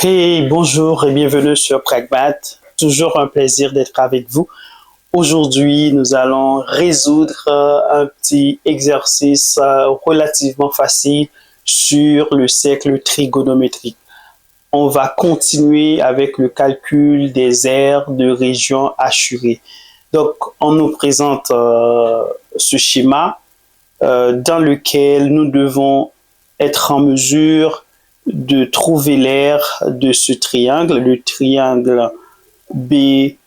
Hey, bonjour et bienvenue sur Pragmat. Toujours un plaisir d'être avec vous. Aujourd'hui, nous allons résoudre un petit exercice relativement facile sur le cercle trigonométrique. On va continuer avec le calcul des aires de région assurée. Donc, on nous présente ce schéma dans lequel nous devons être en mesure de trouver l'aire de ce triangle, le triangle BMP.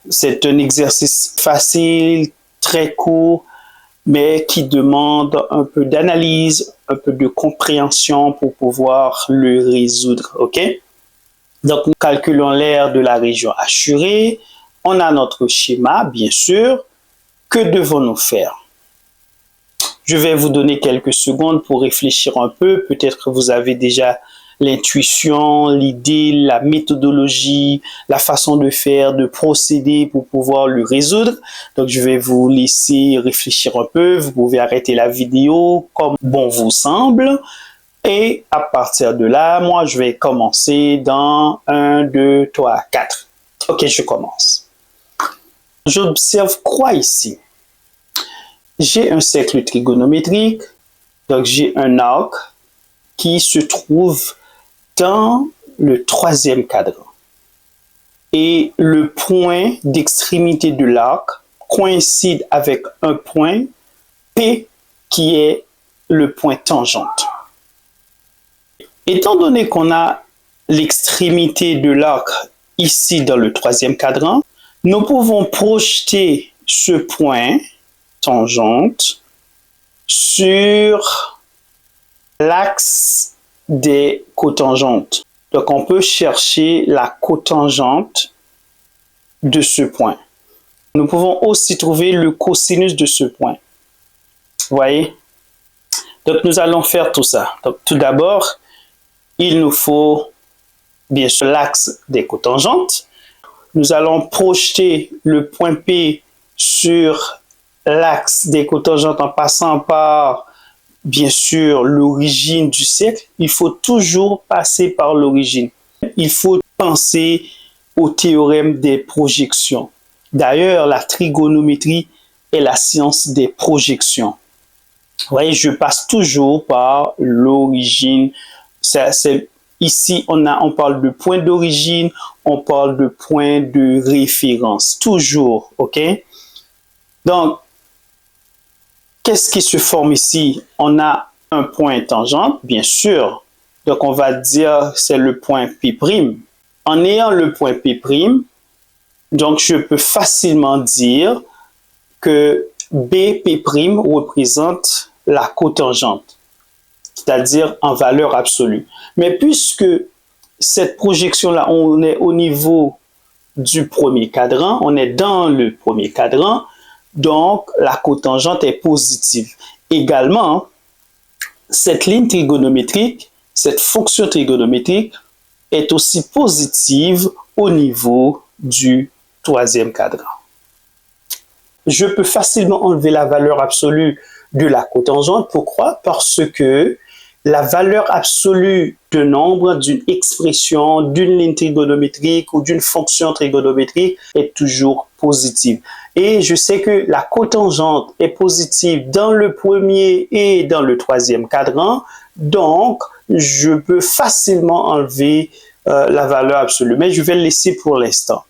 C'est un exercice facile, très court, mais qui demande un peu d'analyse, un peu de compréhension pour pouvoir le résoudre. OK? Donc, nous calculons l'aire de la région assurée. On a notre schéma, bien sûr. Que devons-nous faire? Je vais vous donner quelques secondes pour réfléchir un peu. Peut-être que vous avez déjà l'intuition, l'idée, la méthodologie, la façon de faire, de procéder pour pouvoir le résoudre. Donc, je vais vous laisser réfléchir un peu. Vous pouvez arrêter la vidéo comme bon vous semble. Et à partir de là, moi, je vais commencer dans 1, 2, 3, 4. OK, je commence. J'observe quoi ici? J'ai un cercle trigonométrique, donc j'ai un arc qui se trouve dans le troisième cadran. Et le point d'extrémité de l'arc coïncide avec un point P qui est le point tangente. Étant donné qu'on a l'extrémité de l'arc ici dans le troisième cadran, nous pouvons projeter ce point tangente sur l'axe des cotangentes. Donc, on peut chercher la cotangente de ce point. Nous pouvons aussi trouver le cosinus de ce point. Vous voyez? Donc, nous allons faire tout ça. Donc, tout d'abord, il nous faut bien sûr l'axe des cotangentes. Nous allons projeter le point P sur l'axe des cotangentes en passant par, bien sûr, l'origine du cercle. Il faut toujours passer par l'origine. Il faut penser au théorème des projections. D'ailleurs, la trigonométrie est la science des projections. Vous voyez, je passe toujours par l'origine. Ici, on parle de point d'origine, on parle de point de référence. Toujours, OK? Donc, qu'est-ce qui se forme ici? On a un point tangente, bien sûr. Donc, on va dire c'est le point P'. En ayant le point P', donc je peux facilement dire que BP' représente la cotangente, c'est-à-dire en valeur absolue. Mais puisque cette projection-là, on est au niveau du premier cadran, on est dans le premier cadran, donc la cotangente est positive. Également, cette ligne trigonométrique, cette fonction trigonométrique est aussi positive au niveau du troisième cadran. Je peux facilement enlever la valeur absolue de la cotangente. Pourquoi? Parce que la valeur absolue de nombre d'une expression, d'une ligne trigonométrique ou d'une fonction trigonométrique est toujours positive. Et je sais que la cotangente est positive dans le premier et dans le troisième cadran, donc je peux facilement enlever la valeur absolue, mais je vais le laisser pour l'instant.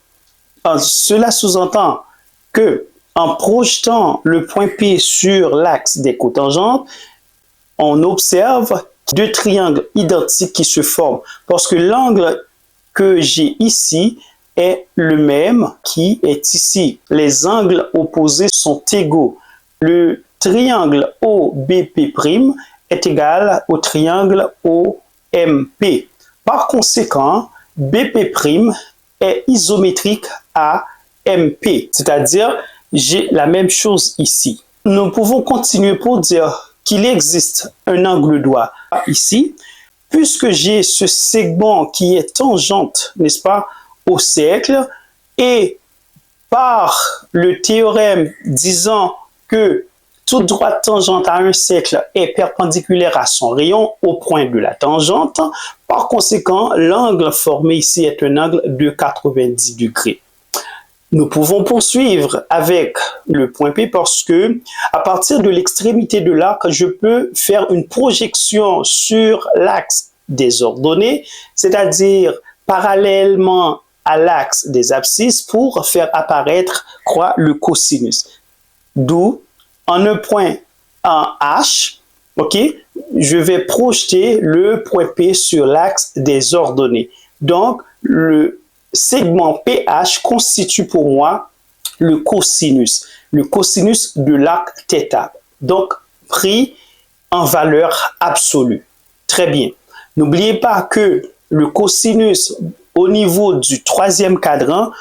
Cela sous-entend que en projetant le point P sur l'axe des cotangentes, on observe deux triangles identiques qui se forment parce que l'angle que j'ai ici est le même qui est ici. Les angles opposés sont égaux. Le triangle OBP' est égal au triangle OMP. Par conséquent, BP' est isométrique à MP, c'est-à-dire j'ai la même chose ici. Nous pouvons continuer pour dire qu'il existe un angle droit ici, puisque j'ai ce segment qui est tangente, n'est-ce pas, au cercle, et par le théorème disant que toute droite tangente à un cercle est perpendiculaire à son rayon au point de la tangente. Par conséquent, l'angle formé ici est un angle de 90 degrés. Nous pouvons poursuivre avec le point P parce que, à partir de l'extrémité de l'arc, je peux faire une projection sur l'axe des ordonnées, c'est-à-dire parallèlement à l'axe des abscisses pour faire apparaître quoi, le cosinus. D'où, en un point en H, ok, je vais projeter le point P sur l'axe des ordonnées. Donc, le segment PH constitue pour moi le cosinus de l'arc θ, donc pris en valeur absolue. Très bien. N'oubliez pas que le cosinus au niveau du troisième quadrant,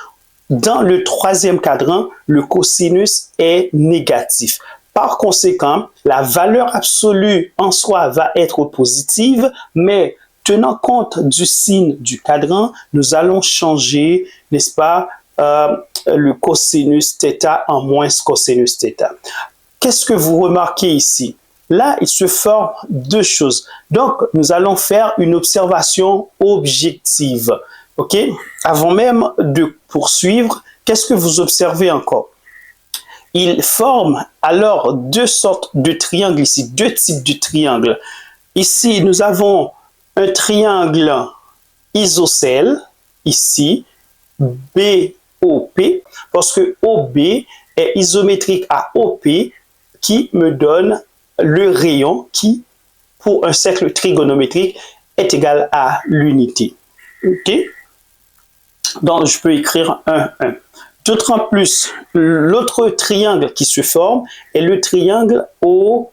dans le troisième quadrant, le cosinus est négatif. Par conséquent, la valeur absolue en soi va être positive, mais tenant compte du signe du quadrant, nous allons changer, n'est-ce pas, le cosinus θ en moins cosinus θ. Qu'est-ce que vous remarquez ici? Là, il se forme deux choses. Donc, nous allons faire une observation objective. OK? Avant même de poursuivre, qu'est-ce que vous observez encore? Il forme alors deux sortes de triangles ici, deux types de triangles. Ici, nous avons un triangle isocèle, ici, BOP, parce que OB est isométrique à OP, qui me donne le rayon qui, pour un cercle trigonométrique, est égal à l'unité. OK? Donc, je peux écrire 1, 1. D'autant plus, l'autre triangle qui se forme est le triangle OPM.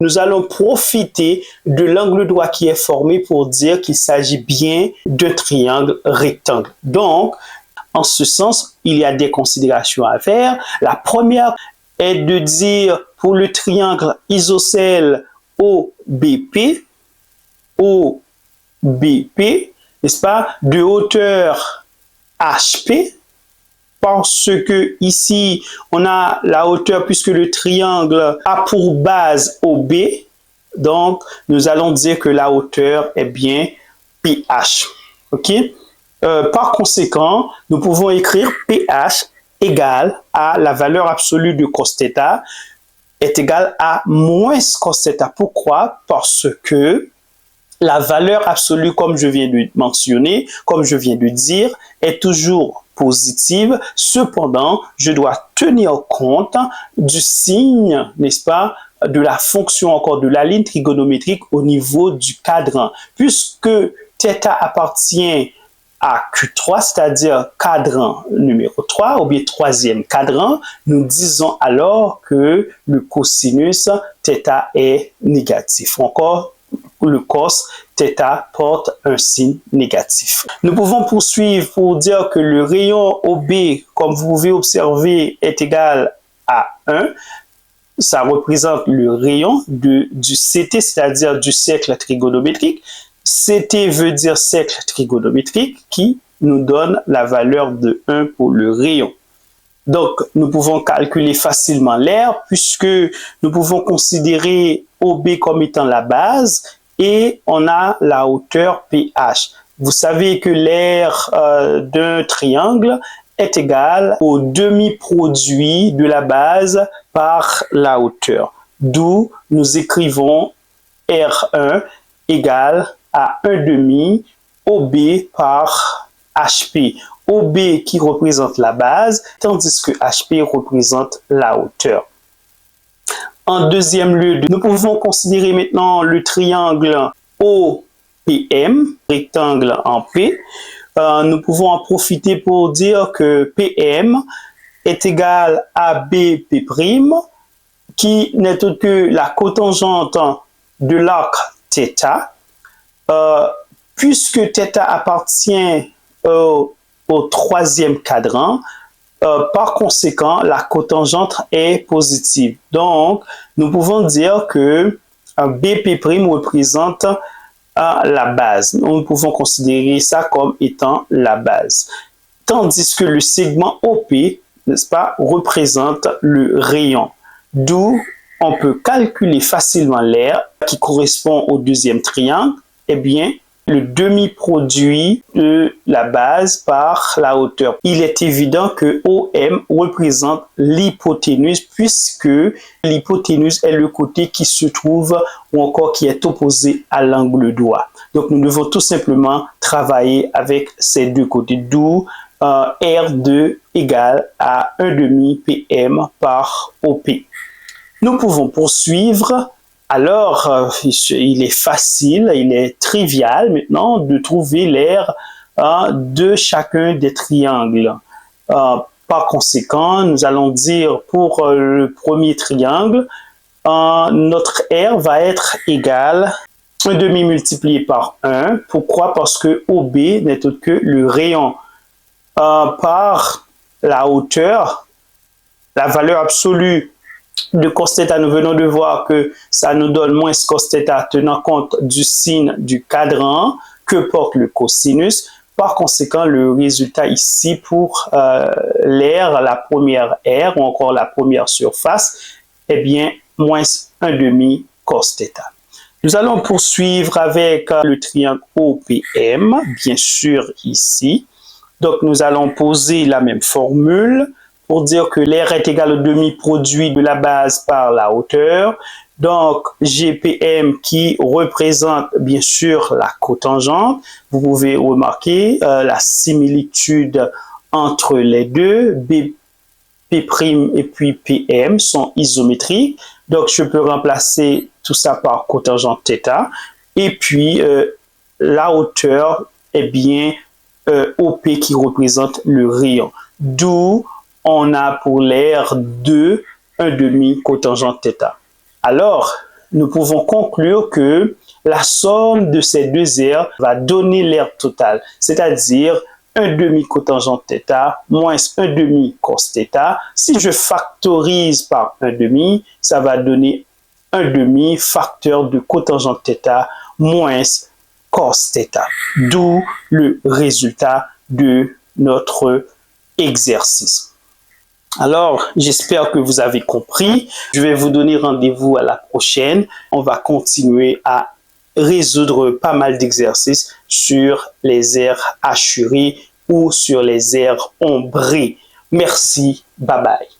Nous allons profiter de l'angle droit qui est formé pour dire qu'il s'agit bien d'un triangle rectangle. Donc, en ce sens, il y a des considérations à faire. La première est de dire pour le triangle isocèle OBP, n'est-ce pas, de hauteur HP, parce que ici, on a la hauteur puisque le triangle a pour base OB, donc nous allons dire que la hauteur est bien PH. OK? Par conséquent, nous pouvons écrire PH égale à la valeur absolue de cos θ est égale à moins cos θ. Pourquoi? Parce que la valeur absolue, comme je viens de mentionner, comme je viens de dire, est toujours positive. Cependant, je dois tenir compte du signe, n'est-ce pas, de la fonction encore de la ligne trigonométrique au niveau du cadran. Puisque θ appartient à Q3, c'est-à-dire cadran numéro 3, ou bien troisième cadran, nous disons alors que le cosinus θ est négatif. Encore, le cos θ porte un signe négatif. Nous pouvons poursuivre pour dire que le rayon OB, comme vous pouvez observer, est égal à 1. Ça représente le rayon du CT, c'est-à-dire du cercle trigonométrique. CT veut dire cercle trigonométrique qui nous donne la valeur de 1 pour le rayon. Donc, nous pouvons calculer facilement l'aire puisque nous pouvons considérer OB comme étant la base et on a la hauteur PH. Vous savez que l'aire d'un triangle est égal au demi-produit de la base par la hauteur. D'où nous écrivons R1 égale à 1 demi OB par HP. OB qui représente la base, tandis que HP représente la hauteur. En deuxième lieu, nous pouvons considérer maintenant le triangle OPM, rectangle en P. Nous pouvons en profiter pour dire que PM est égal à BP', qui n'est autre que la cotangente de l'arc θ. Puisque θ appartient au troisième cadran, par conséquent, la cotangente est positive. Donc, nous pouvons dire que BP' représente la base. Nous pouvons considérer ça comme étant la base. Tandis que le segment OP n'est-ce pas, représente le rayon. D'où on peut calculer facilement l'aire qui correspond au deuxième triangle. Eh bien, le demi-produit de la base par la hauteur. Il est évident que OM représente l'hypoténuse puisque l'hypoténuse est le côté qui se trouve ou encore qui est opposé à l'angle droit. Donc, nous devons tout simplement travailler avec ces deux côtés, d'où R2 égale à 1 demi PM par OP. Nous pouvons poursuivre. Alors, il est facile, il est trivial maintenant de trouver l'aire de chacun des triangles. Par conséquent, nous allons dire pour le premier triangle, notre R va être égal à 1 demi multiplié par 1. Pourquoi? Parce que OB n'est autre que le rayon par la hauteur, la valeur absolue de cos θ, nous venons de voir que ça nous donne moins cos θ tenant compte du signe du cadran que porte le cosinus. Par conséquent, le résultat ici pour l'aire, la première aire ou encore la première surface, est bien moins 1 demi cos θ. Nous allons poursuivre avec le triangle OPM, bien sûr ici. Donc, nous allons poser la même formule pour dire que l'aire est égal au demi-produit de la base par la hauteur. Donc, GPM qui représente bien sûr la cotangente. Vous pouvez remarquer la similitude entre les deux. P' et puis PM sont isométriques. Donc, je peux remplacer tout ça par cotangente θ. Et puis, la hauteur est bien OP qui représente le rayon. D'où on a pour l'aire 2 1 demi cotangente θ. Alors, nous pouvons conclure que la somme de ces deux aires va donner l'aire totale, c'est-à-dire 1 demi cotangente θ moins 1 demi cos θ. Si je factorise par 1 demi, ça va donner 1 demi facteur de cotangente θ moins cos θ. D'où le résultat de notre exercice. Alors, j'espère que vous avez compris. Je vais vous donner rendez-vous à la prochaine. On va continuer à résoudre pas mal d'exercices sur les aires hachurées ou sur les aires ombrées. Merci, bye bye.